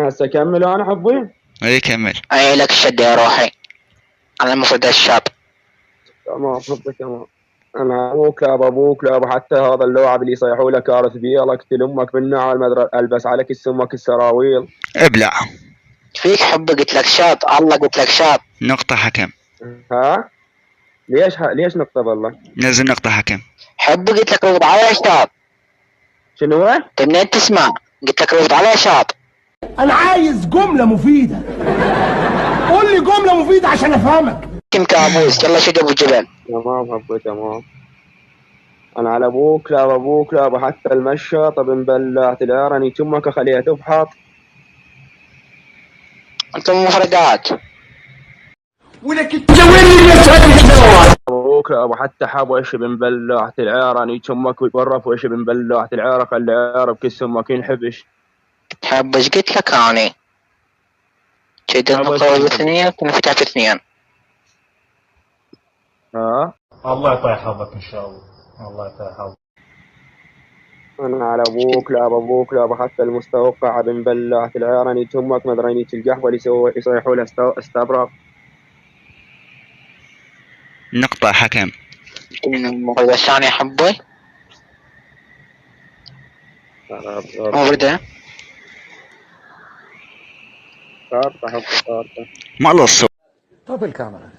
هسه اكمل انا حبي. اي كمل. اي لك الشدة يا روحي، انا المفروض الشاب. تمام حبي تمام. انا ابوك لا ابوك لا حتى هذا اللعب اللي يصيحوا لك كارث بيه اقتل امك من على المدرسه البس عليك امك السراويل. ابلع. فيك حب قلت لك شاب، الله قلت لك شاب. نقطة حكم. ها ليش نقطه بالله؟ نزل نقطة حكم. حب قلت لك رد على يا شاب. شنو هو؟ انت منين تسمع؟ قلت لك رد على يا شاب. انا عايز جملة مفيدة، قول لي جملة مفيدة عشان افهمك. كم كابوس، يلا شد ابو جبل. تمام حبي تمام. انا على ابوك لا ابوك لا حتى المشط بنبلع تلعرني تمك خليها تفحط. انتم مفردات. ولك تجاوبني يا سيدي. ابوك لا حتى حبش بنبلع تلعرني تمك ويقرف وش بنبلع تلعرق خلي عرب كس امك ينحبش. تحب ايش قلت لك اني؟ شد النقطة الاثنين تنفتح في اثنين. ها؟ الله يطيح حظك ان شاء الله، الله يطيح حظك. انا على ابوك لا ابوك لا حتى المستوقع بنبلع تلعرني تمك مدريني القهوه اللي يصيحوا لها استبرق. نقطة حكم. المفروض الثاني حبي موردة. صارت احب صارت. ما له الصوت. طب الكاميرا.